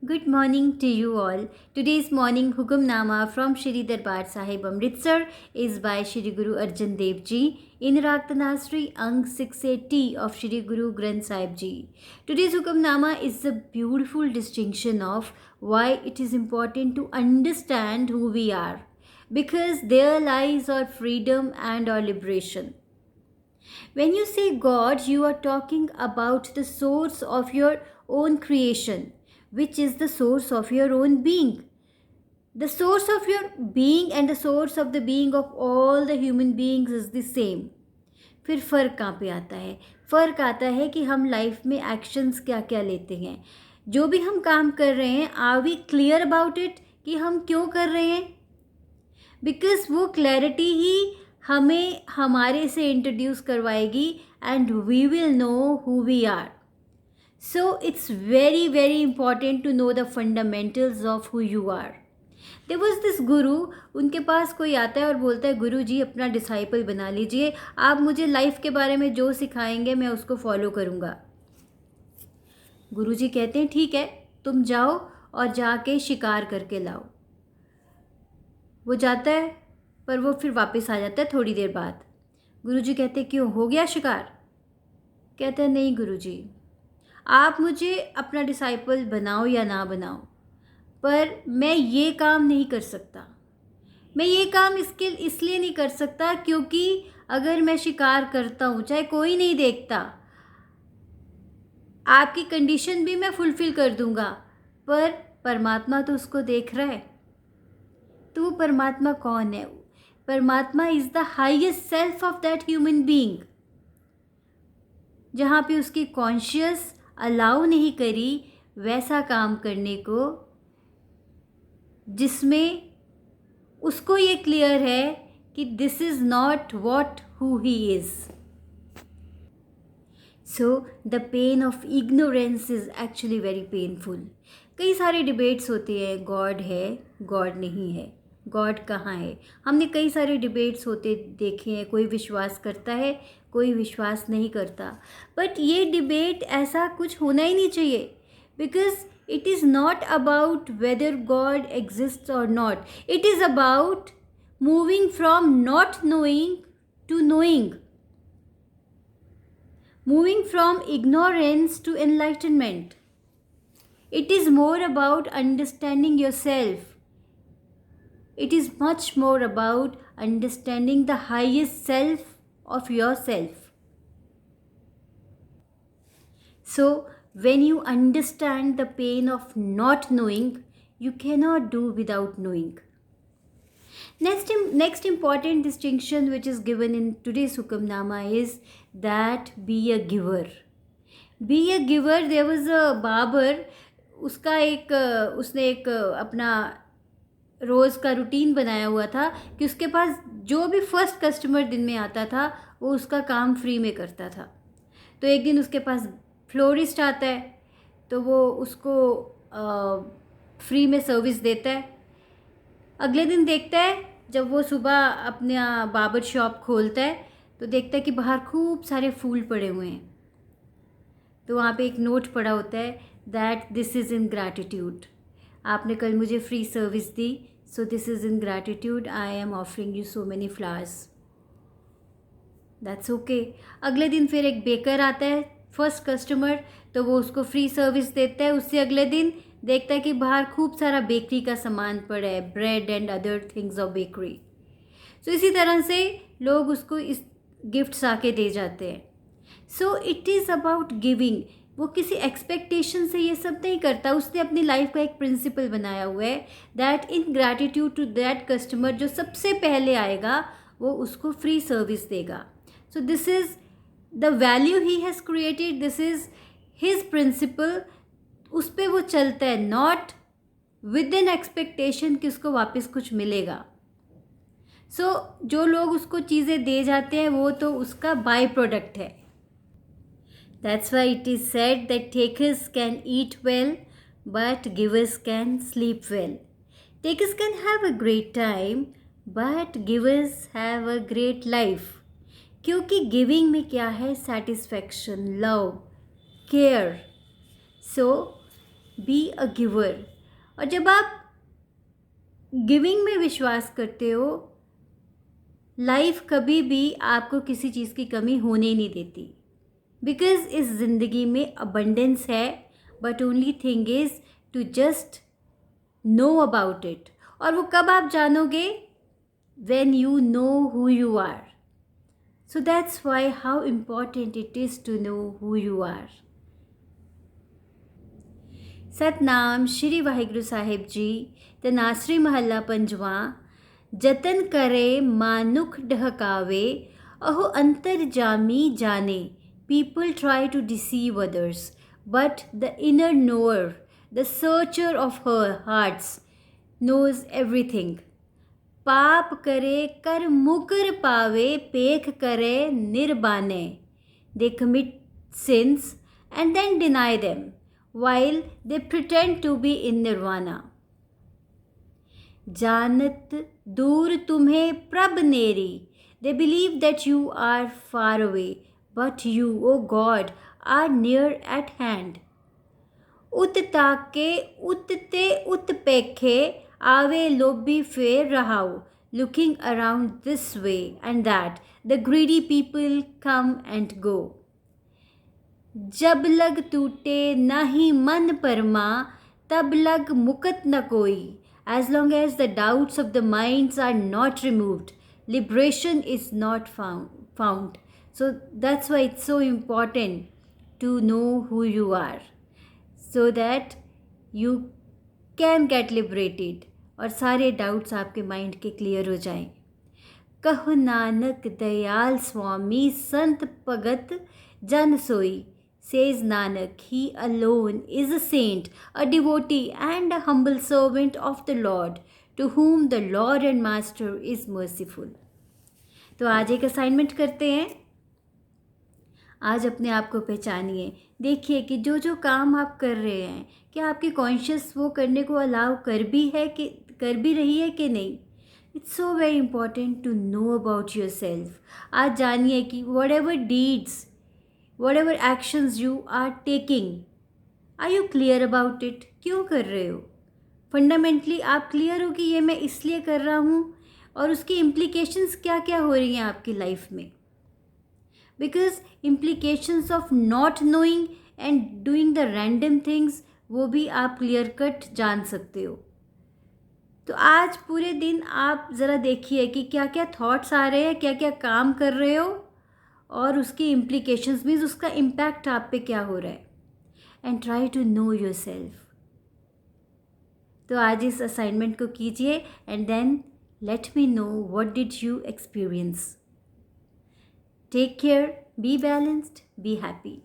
Good morning to you all. Today's morning Hukamnama from Shri Darbar Sahib Amritsar is by Shri Guru Arjan Dev Ji in Raktanasri Ang 680 of Shri Guru Granth Sahib Ji. Today's Hukamnama is a beautiful distinction of why it is important to understand who we are, because there lies our freedom and our liberation. When you say God, you are talking about the source of your own creation, which is the source of your own being. The source of your being and the source of the being of all the human beings is the same. फिर फ़र्क कहाँ पे आता है? फ़र्क आता है कि हम लाइफ में एक्शंस क्या क्या लेते हैं. जो भी हम काम कर रहे हैं, are we clear about it कि हम क्यों कर रहे हैं? बिकॉज वो क्लैरिटी ही हमें हमारे से इंट्रोड्यूस करवाएगी and we will know who we are. So it's very very important to know the fundamentals of who you are. There was this guru, उनके पास कोई आता है और बोलता है गुरु जी अपना डिसाइपल बना लीजिए, आप मुझे लाइफ के बारे में जो सिखाएंगे मैं उसको फॉलो करूँगा. गुरु जी कहते हैं ठीक है, तुम जाओ और जाके शिकार करके लाओ. वो जाता है पर वो फिर वापस आ जाता है थोड़ी देर बाद. गुरु जी कहते हैं क्यों, हो गया शिकार? कहता है नहीं गुरु जी, आप मुझे अपना डिसाइपल बनाओ या ना बनाओ, पर मैं ये काम नहीं कर सकता. मैं ये काम इसलिए नहीं कर सकता क्योंकि अगर मैं शिकार करता हूँ, चाहे कोई नहीं देखता, आपकी कंडीशन भी मैं फुलफ़िल कर दूँगा, पर परमात्मा तो उसको देख रहा है. तो वो परमात्मा कौन है? परमात्मा is the highest self of that human being. जहाँ पे उसकी कॉन्शियस अलाउ नहीं करी वैसा काम करने को जिसमें उसको ये क्लियर है कि this is not what who he is. So the pain of ignorance is actually very painful. कई सारे डिबेट्स होते हैं, गॉड है, गॉड नहीं है, गॉड कहाँ है. हमने कई सारे डिबेट्स होते देखे हैं. कोई विश्वास करता है, कोई विश्वास नहीं करता. बट ये डिबेट ऐसा कुछ होना ही नहीं चाहिए, because it is not about whether God exists और not. It is about moving from not knowing to knowing, moving from ignorance to enlightenment. It is more about understanding yourself. It is much more about understanding the highest self of yourself. So, when you understand the pain of not knowing, you cannot do without knowing. Next important distinction which is given in today's Hukamnama is that be a giver. Be a giver. There was a barber. उसने एक अपना रोज़ का routine बनाया हुआ था कि उसके पास जो भी फर्स्ट कस्टमर दिन में आता था वो उसका काम फ्री में करता था. तो एक दिन उसके पास फ्लोरिस्ट आता है, तो वो उसको फ्री में सर्विस देता है. अगले दिन देखता है जब वो सुबह अपना बार्बर शॉप खोलता है तो देखता है कि बाहर खूब सारे फूल पड़े हुए हैं. तो वहाँ पे एक नोट पड़ा होता है that this is in gratitude. आपने कल मुझे free service the, so this is in gratitude, I am offering you so many flowers. That's okay. अगले दिन फिर एक बेकर आता है, फर्स्ट कस्टमर, तो वो उसको फ्री सर्विस देता है. उससे अगले दिन देखता है कि बाहर खूब सारा बेकरी का सामान पड़ा है, bread and other things of bakery. So इसी तरह से लोग उसको इस गिफ्ट्स आके दे जाते हैं. So it is about giving. वो किसी एक्सपेक्टेशन से ये सब नहीं करता. उसने अपनी लाइफ का एक प्रिंसिपल बनाया हुआ है that in gratitude to that customer जो सबसे पहले आएगा वो उसको फ्री सर्विस देगा. So this is the value he has created, this is his principle. उस पर वो चलता है, नॉट विद एन एक्सपेक्टेशन कि उसको वापस कुछ मिलेगा. सो जो लोग उसको चीज़ें दे जाते हैं वो तो उसका बाय प्रोडक्ट है. That's why it is said that takers can eat well, but givers can sleep well. Takers can have a great time, but givers have a great life. क्योंकि गिविंग में क्या है? Satisfaction, love, care. So be a giver. और जब आप giving में विश्वास करते हो, लाइफ कभी भी आपको किसी चीज़ की कमी होने ही नहीं देती, बिकॉज इस ज़िंदगी में अबंडेंस है, but only thing is to just know about it. और वो कब आप जानोगे? when you know who you are. So that's why how important it is to know who you are. Satnam Shri Waheguru Sahib जी। तनासरी महला पंजवा। जतन करे मानुख ढहकावे, अहो अंतर जामी जाने। People try to deceive others, but the inner knower, the searcher of her hearts, knows everything. पाप करे कर मुकर पावे, पेख करे निर्बाने। They commit sins and then deny them while they pretend to be in nirvana. जानत दूर तुम्हें प्रभ नेरी। They believe that you are far away, but you, O God, are near at hand. उत ताके उत्ते उत्पेखे, आवे लोभी फेर रहाओ। Looking around this way and that, the greedy people come and go. जब लग टूटे नाही मन परमा, तब लग मुकत न कोई। As long as the doubts of the minds are not removed, liberation is not found. So that's why it's so important to know who you are, so that you can get liberated और सारे doubts आपके mind के clear हो जाएं। कहो नानक दयाल स्वामी, संत भगत जन सोई। Says Nanak, he alone is a saint, a devotee and a humble servant of the Lord, to whom the Lord and Master is merciful. तो आज एक असाइनमेंट करते हैं। आज अपने आप को पहचानिए। देखिए कि जो जो काम आप कर रहे हैं, क्या आपकी कॉन्शियस वो करने को अलाउ कर भी रही है कि नहीं। It's so very important to know about yourself. आज जानिए कि whatever deeds, whatever actions you are taking, are you clear about it? क्यों कर रहे हो? फंडामेंटली आप क्लियर हो कि ये मैं इसलिए कर रहा हूँ और उसकी इम्प्लीकेशंस क्या क्या हो रही हैं आपकी लाइफ में। Because implications of not knowing and doing the random things, वो भी आप क्लियर कट जान सकते हो। तो आज पूरे दिन आप ज़रा देखिए कि क्या क्या थॉट्स आ रहे हैं, क्या क्या काम कर रहे हो और उसकी इम्प्लीकेशंस मीन्स उसका इम्पैक्ट आप पे क्या हो रहा है। And try to know yourself. तो आज इस असाइनमेंट को कीजिए and then let me know what did you experience. Take care, be balanced, be happy.